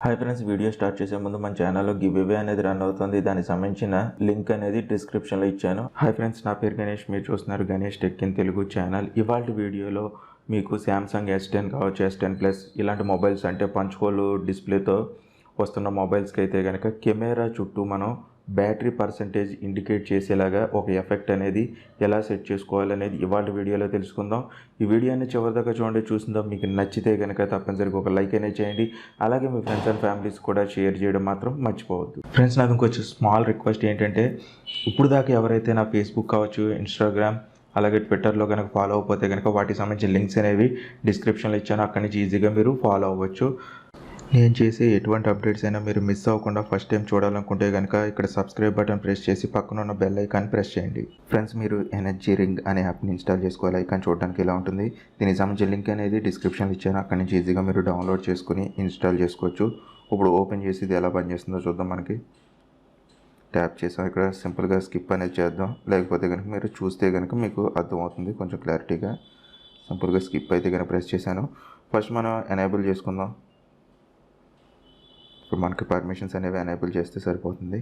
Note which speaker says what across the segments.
Speaker 1: Hi friends, video start చేసే ముందు మన ఛానల్లో గివ్వే అనేది రన్ అవుతుంది. దానికి సంబంధించిన లింక్ అనేది డిస్క్రిప్షన్లో ఇచ్చాను. హాయ్ ఫ్రెండ్స్, నా పేరు గణేష్. మీరు చూస్తున్నారు Ganesh tech in Telugu channel. ఇవాళ వీడియోలో మీకు శాంసంగ్ S10 కావచ్చు, S10 Plus ఇలాంటి మొబైల్స్ అంటే పంచ్ హోల్ డిస్ప్లేతో వస్తున్న మొబైల్స్కి అయితే కనుక కెమెరా చుట్టూ మనం బ్యాటరీ పర్సంటేజ్ ఇండికేట్ చేసేలాగా ఒక ఎఫెక్ట్ అనేది ఎలా సెట్ చేసుకోవాలనేది ఇవాళ వీడియోలో తెలుసుకుందాం. ఈ వీడియోని చివరిదాకా చూడండి. చూసిందాం మీకు నచ్చితే కనుక తప్పనిసరిగా ఒక లైక్ అనేది చేయండి. అలాగే మీ ఫ్రెండ్స్ అండ్ ఫ్యామిలీస్ కూడా షేర్ చేయడం మాత్రం మర్చిపోవద్దు. ఫ్రెండ్స్, నాకు ఇంకొంచెం స్మాల్ రిక్వెస్ట్ ఏంటంటే, ఇప్పుడు దాకా ఎవరైతే నా ఫేస్బుక్ కావచ్చు, ఇన్స్టాగ్రామ్ అలాగే ట్విట్టర్లో కనుక ఫాలో అయిపోతే కనుక వాటికి సంబంధించిన లింక్స్ అనేవి డిస్క్రిప్షన్లో ఇచ్చాను. అక్కడి నుంచి ఈజీగా మీరు ఫాలో అవ్వచ్చు. నేను చేసే ఎటువంటి అప్డేట్స్ అయినా మీరు మిస్ అవ్వకుండా ఫస్ట్ టైం చూడాలనుకుంటే కనుక ఇక్కడ సబ్స్క్రైబ్ బటన్ ప్రెస్ చేసి పక్కన ఉన్న బెల్ ఐకాన్ ప్రెస్ చేయండి. ఫ్రెండ్స్, మీరు ఎనర్జీ రింగ్ అనే యాప్ని ఇన్స్టాల్ చేసుకోవాలి. ఐకాన్ చూడడానికి ఇలా ఉంటుంది. దీనికి సంబంధించిన లింక్ అనేది డిస్క్రిప్షన్లో ఇచ్చాను. అక్కడి నుంచి ఈజీగా మీరు డౌన్లోడ్ చేసుకుని ఇన్స్టాల్ చేసుకోవచ్చు. ఇప్పుడు ఓపెన్ చేసి ఇది ఎలా పనిచేస్తుందో చూద్దాం. మనకి ట్యాప్ చేసాం. ఇక్కడ సింపుల్గా స్కిప్ అనేది చేద్దాం. లేకపోతే కనుక మీరు చూస్తే కనుక మీకు అర్థమవుతుంది కొంచెం క్లారిటీగా. సింపుల్గా స్కిప్ అయితే కనుక ప్రెస్ చేశాను. ఫస్ట్ మనం ఎనేబుల్ చేసుకుందాం. ఇప్పుడు మనకి పర్మిషన్స్ అనేవి ఎనేబుల్ చేస్తే సరిపోతుంది.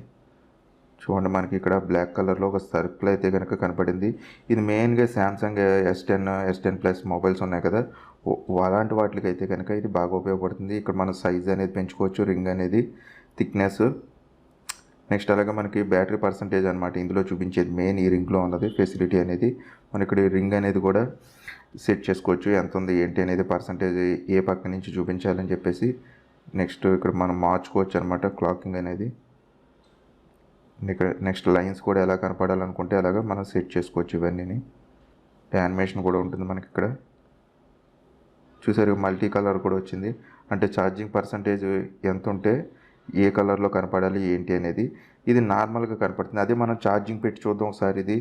Speaker 1: చూడండి, మనకి ఇక్కడ బ్లాక్ కలర్లో ఒక సర్కిల్ అయితే కనుక కనపడింది. ఇది మెయిన్గా శాంసంగ్ S10 మొబైల్స్ ఉన్నాయి కదా, అలాంటి వాటికి అయితే కనుక ఇది బాగా ఉపయోగపడుతుంది. ఇక్కడ మన సైజ్ అనేది పెంచుకోవచ్చు, రింగ్ అనేది థిక్నెస్. నెక్స్ట్ అలాగే మనకి బ్యాటరీ పర్సంటేజ్ అనమాట ఇందులో చూపించేది మెయిన్. ఈ రింగ్లో ఉన్నది ఫెసిలిటీ అనేది మన ఇక్కడ రింగ్ అనేది కూడా సెట్ చేసుకోవచ్చు. ఎంత ఉంది ఏంటి అనేది పర్సంటేజ్ ఏ పక్క నుంచి చూపించాలని చెప్పేసి. నెక్స్ట్ ఇక్కడ మనం మార్చుకోవచ్చు అనమాట క్లాకింగ్ అనేది. ఇక్కడ నెక్స్ట్ లైన్స్ కూడా ఎలా కనపడాలనుకుంటే అలాగా మనం సెట్ చేసుకోవచ్చు. ఇవన్నీ యానిమేషన్ కూడా ఉంటుంది మనకి ఇక్కడ. చూసారు, మల్టీ కలర్ కూడా వచ్చింది. అంటే ఛార్జింగ్ పర్సంటేజ్ ఎంత ఉంటే ఏ కలర్లో కనపడాలి ఏంటి అనేది ఇది నార్మల్గా కనపడుతుంది. అదే మనం ఛార్జింగ్ పెట్టి చూద్దాం ఒకసారి. ఇది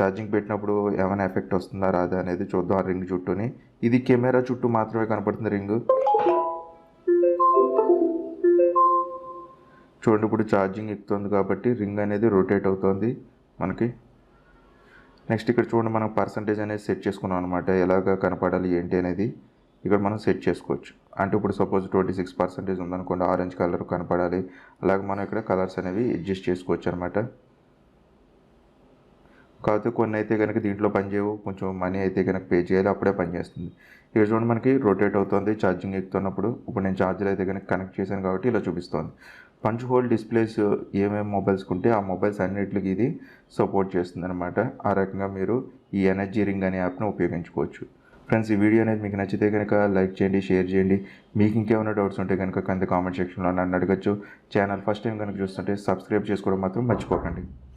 Speaker 1: ఛార్జింగ్ పెట్టినప్పుడు ఏమైనా ఎఫెక్ట్ వస్తుందా రాదా అనేది చూద్దాం. ఆ రింగ్ చుట్టూని ఇది కెమెరా చుట్టూ మాత్రమే కనపడుతుంది రింగ్. చూడండి, ఇప్పుడు ఛార్జింగ్ ఎక్కుతుంది కాబట్టి రింగ్ అనేది రొటేట్ అవుతుంది మనకి. నెక్స్ట్ ఇక్కడ చూడండి, మనం పర్సంటేజ్ అనేది సెట్ చేసుకున్నాం అనమాట. ఎలాగ కనపడాలి ఏంటి అనేది ఇక్కడ మనం సెట్ చేసుకోవచ్చు. అంటే ఇప్పుడు సపోజ్ 26% ఉందనుకోండి, ఆరెంజ్ కలర్ కనపడాలి. అలాగే మనం ఇక్కడ కలర్స్ అనేవి అడ్జస్ట్ చేసుకోవచ్చు అనమాట. కాకపోతే కొన్ని అయితే కనుక దీంట్లో పనిచేయవు, కొంచెం మనీ అయితే కనుక పే చేయాలి, అప్పుడే పనిచేస్తుంది. ఇక్కడ చూడండి, మనకి రొటేట్ అవుతుంది ఛార్జింగ్ ఎక్కుతున్నప్పుడు. ఇప్పుడు నేను ఛార్జర్ అయితే కనుక కనెక్ట్ చేశాను కాబట్టి ఇలా చూపిస్తుంది. పంచ్ హోల్ డిస్ప్లేస్ ఏమేమి మొబైల్స్కి ఉంటే ఆ మొబైల్స్ అన్నిటికి ఇది సపోర్ట్ చేస్తుంది అనమాట. ఆ రకంగా మీరు ఈ ఎనర్జీ రింగ్ అనే యాప్ను ఉపయోగించుకోవచ్చు. ఫ్రెండ్స్, ఈ వీడియో అనేది మీకు నచ్చితే కనుక లైక్ చేయండి, షేర్ చేయండి. మీకు ఇంకేమైనా డౌట్స్ ఉంటే కనుక కింద కామెంట్ సెక్షన్లో నన్ను అడగచ్చు. ఛానల్ ఫస్ట్ టైం కనుక చూస్తుంటే సబ్స్క్రైబ్ చేసుకోవడం మాత్రం మర్చిపోకండి.